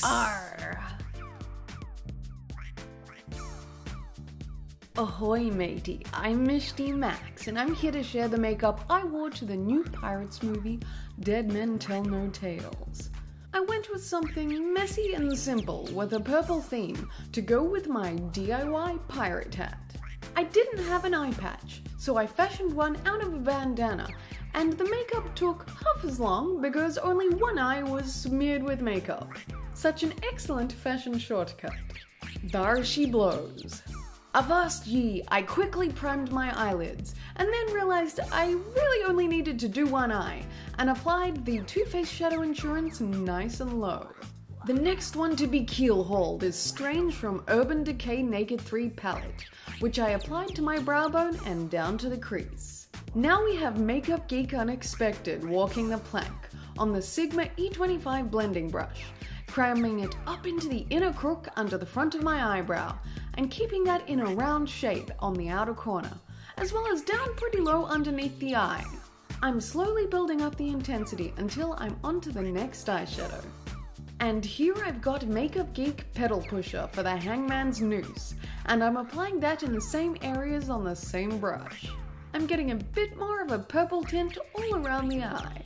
Arr. Ahoy Matey, I'm Michty Maxx, and I'm here to share the makeup I wore to the new Pirates movie, Dead Men Tell No Tales. I went with something messy and simple with a purple theme to go with my DIY pirate hat. I didn't have an eye patch, so I fashioned one out of a bandana, and the makeup took half as long because only one eye was smeared with makeup. Such an excellent fashion shortcut. There she blows. Avast ye, I quickly primed my eyelids, and then realized I really only needed to do one eye, and applied the Too Faced Shadow Insurance nice and low. The next one to be keel-hauled is Strange from Urban Decay Naked 3 palette, which I applied to my brow bone and down to the crease. Now we have Makeup Geek Unexpected walking the plank on the Sigma E25 blending brush, cramming it up into the inner crook under the front of my eyebrow, and keeping that in a round shape on the outer corner, as well as down pretty low underneath the eye. I'm slowly building up the intensity until I'm onto the next eyeshadow. And here I've got Makeup Geek Pedal Pusher for the Hangman's Noose, and I'm applying that in the same areas on the same brush. I'm getting a bit more of a purple tint all around the eye.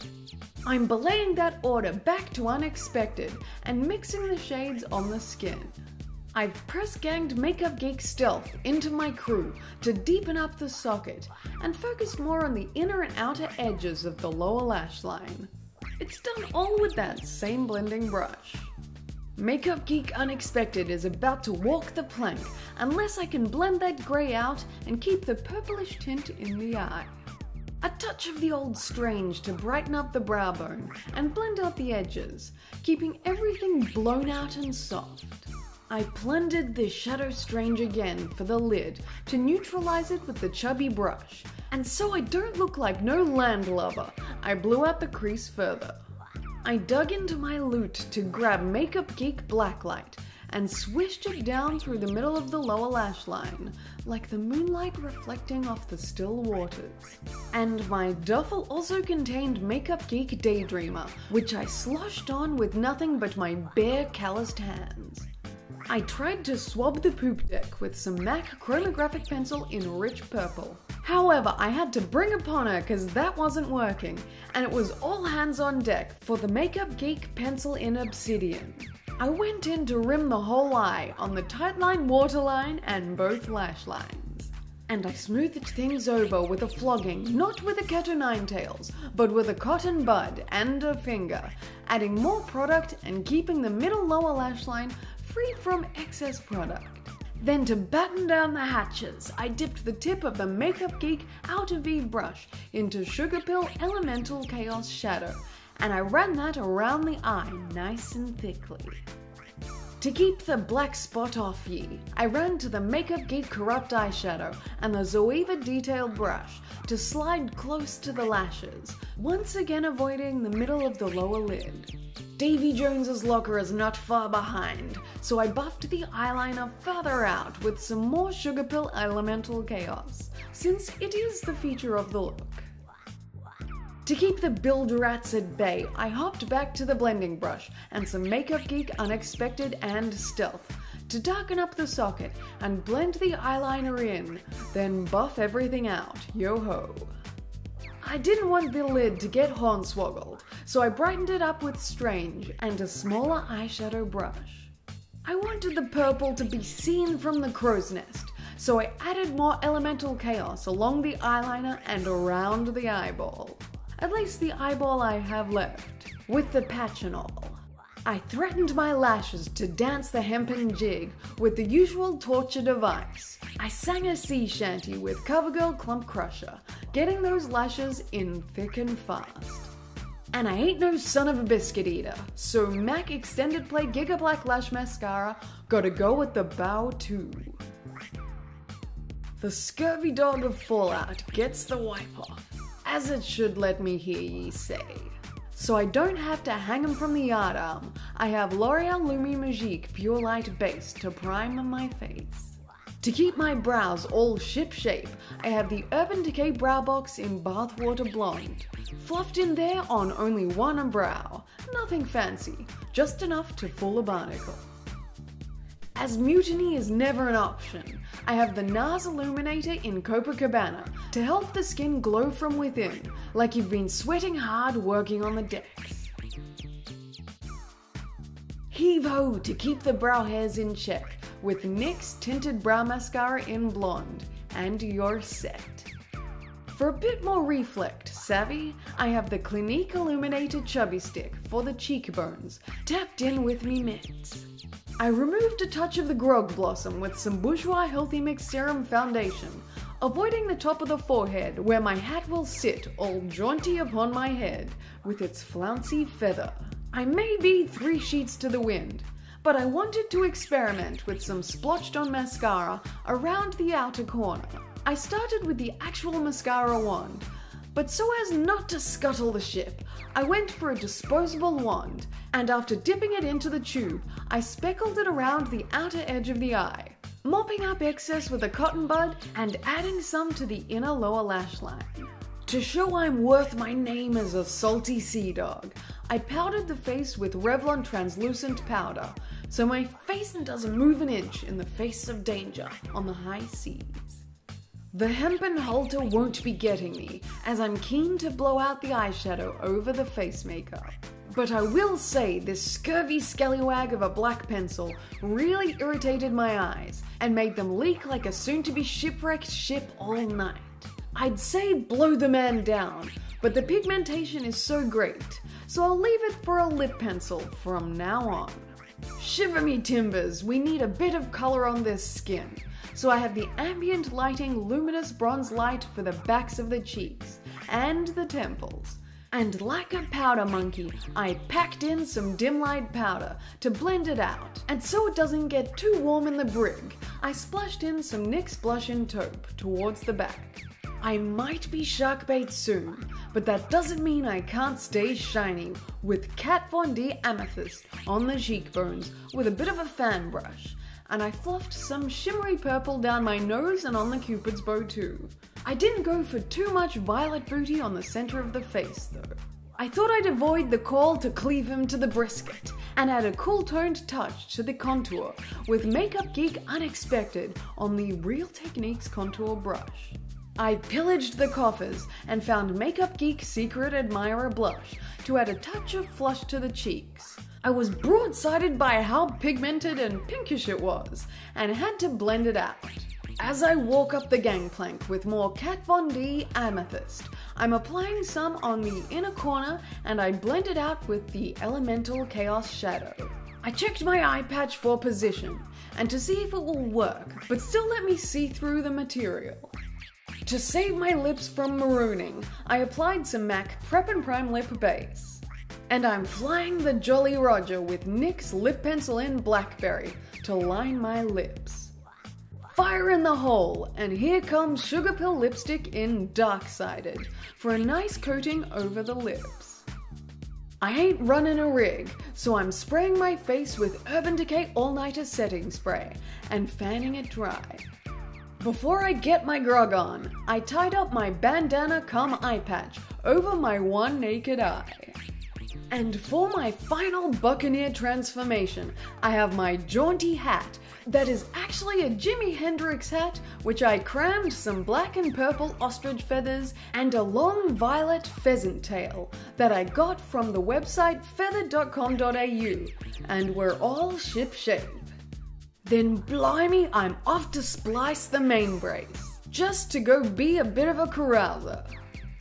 I'm belaying that order back to Unexpected and mixing the shades on the skin. I've press-ganged Makeup Geek Stealth into my crew to deepen up the socket and focused more on the inner and outer edges of the lower lash line. It's done all with that same blending brush. Makeup Geek Unexpected is about to walk the plank unless I can blend that grey out and keep the purplish tint in the eye. A touch of the old Strange to brighten up the brow bone and blend out the edges, keeping everything blown out and soft. I blended the Shadow Strange again for the lid to neutralize it with the chubby brush, and so I don't look like no landlubber, I blew out the crease further. I dug into my loot to grab Makeup Geek Blacklight and swished it down through the middle of the lower lash line, like the moonlight reflecting off the still waters. And my duffel also contained Makeup Geek Daydreamer, which I sloshed on with nothing but my bare calloused hands. I tried to swab the poop deck with some MAC chromographic pencil in rich purple. However, I had to bring upon her because that wasn't working, and it was all hands on deck for the Makeup Geek pencil in Obsidian. I went in to rim the whole eye on the tightline waterline and both lash lines. And I smoothed things over with a flogging, not with a cat o' nine tails, but with a cotton bud and a finger, adding more product and keeping the middle lower lash line free from excess product. Then to batten down the hatches, I dipped the tip of the Makeup Geek Outer V brush into Sugar Pill Elemental Chaos Shadow, and I ran that around the eye nice and thickly. To keep the black spot off ye, I ran to the Makeup Geek Corrupt Eyeshadow and the Zoeva Detailed brush to slide close to the lashes, once again avoiding the middle of the lower lid. Davy Jones's locker is not far behind, so I buffed the eyeliner further out with some more Sugar Pill Elemental Chaos, since it is the feature of the look. To keep the build rats at bay, I hopped back to the blending brush and some Makeup Geek Unexpected and Stealth to darken up the socket and blend the eyeliner in, then buff everything out, yo-ho. I didn't want the lid to get hornswoggled, so I brightened it up with Strange and a smaller eyeshadow brush. I wanted the purple to be seen from the crow's nest, so I added more Elemental Chaos along the eyeliner and around the eyeball. At least the eyeball I have left, with the patch and all. I threatened my lashes to dance the hempen jig with the usual torture device. I sang a sea shanty with CoverGirl Clump Crusher, getting those lashes in thick and fast. And I ain't no son of a biscuit eater, so MAC Extended Play Giga Black Lash Mascara gotta go with the bow too. The scurvy dog of Fallout gets the wipe off, as it should, let me hear ye say. So I don't have to hang 'em from the yard arm, I have L'Oreal Lumi Magique Pure Light Base to prime my face. To keep my brows all ship-shape, I have the Urban Decay Brow Box in Bathwater Blonde, fluffed in there on only one brow, nothing fancy, just enough to fool a barnacle. As mutiny is never an option, I have the NARS Illuminator in Copacabana to help the skin glow from within, like you've been sweating hard working on the decks. Heave ho to keep the brow hairs in check with NYX Tinted Brow Mascara in Blonde, and you're set. For a bit more reflect savvy, I have the Clinique Illuminator Chubby Stick for the cheekbones, tapped in with me mitts. I removed a touch of the Grog Blossom with some Bourjois Healthy Mix Serum Foundation, avoiding the top of the forehead where my hat will sit all jaunty upon my head with its flouncy feather. I may be 3 sheets to the wind, but I wanted to experiment with some splotched on mascara around the outer corner. I started with the actual mascara wand, but so as not to scuttle the ship, I went for a disposable wand, and after dipping it into the tube, I speckled it around the outer edge of the eye, mopping up excess with a cotton bud and adding some to the inner lower lash line. To show I'm worth my name as a salty sea dog, I powdered the face with Revlon translucent powder, so my face doesn't move an inch in the face of danger on the high seas. The hempen halter won't be getting me, as I'm keen to blow out the eyeshadow over the face makeup. But I will say this scurvy scallywag of a black pencil really irritated my eyes and made them leak like a soon-to-be shipwrecked ship all night. I'd say blow the man down, but the pigmentation is so great, so I'll leave it for a lip pencil from now on. Shiver me timbers, we need a bit of color on this skin. So I have the ambient lighting luminous bronze light for the backs of the cheeks and the temples. And like a powder monkey, I packed in some dim light powder to blend it out. And so it doesn't get too warm in the brig, I splashed in some NYX blush in taupe towards the back. I might be shark bait soon, but that doesn't mean I can't stay shiny with Kat Von D Amethyst on the cheekbones with a bit of a fan brush. And I fluffed some shimmery purple down my nose and on the cupid's bow too. I didn't go for too much violet booty on the center of the face though. I thought I'd avoid the call to cleave him to the brisket and add a cool toned touch to the contour with Makeup Geek Unexpected on the Real Techniques contour brush. I pillaged the coffers and found Makeup Geek Secret Admirer blush to add a touch of flush to the cheeks. I was broadsided by how pigmented and pinkish it was, and had to blend it out. As I walk up the gangplank with more Kat Von D Amethyst, I'm applying some on the inner corner and I blend it out with the Elemental Chaos Shadow. I checked my eye patch for position, and to see if it will work, but still let me see through the material. To save my lips from marooning, I applied some MAC Prep and Prime Lip Base. And I'm flying the Jolly Roger with NYX Lip Pencil in Blackberry to line my lips. Fire in the hole, and here comes Sugar Pill Lipstick in Dark Sided for a nice coating over the lips. I ain't running a rig, so I'm spraying my face with Urban Decay All-Nighter Setting Spray and fanning it dry. Before I get my grog on, I tied up my bandana cum eye patch over my one naked eye. And for my final Buccaneer transformation, I have my jaunty hat that is actually a Jimi Hendrix hat, which I crammed some black and purple ostrich feathers and a long violet pheasant tail that I got from the website feathered.com.au, and we're all shipshape. Then blimey, I'm off to splice the main brace, just to go be a bit of a carouser.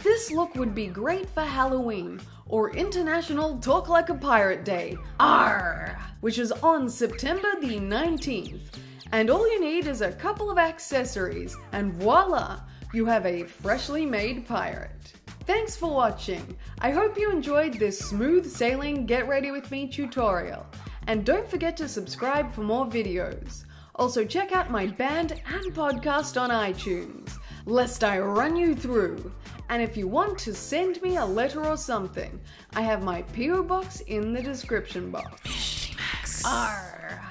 This look would be great for Halloween, or International Talk Like a Pirate Day, ARR, which is on September the 19th. And all you need is a couple of accessories, and voila, you have a freshly made pirate. Thanks for watching. I hope you enjoyed this smooth sailing get ready with me tutorial. And don't forget to subscribe for more videos. Also check out my band and podcast on iTunes, lest I run you through. And if you want to send me a letter or something, I have my PO box in the description box. Michty Maxx. Arr.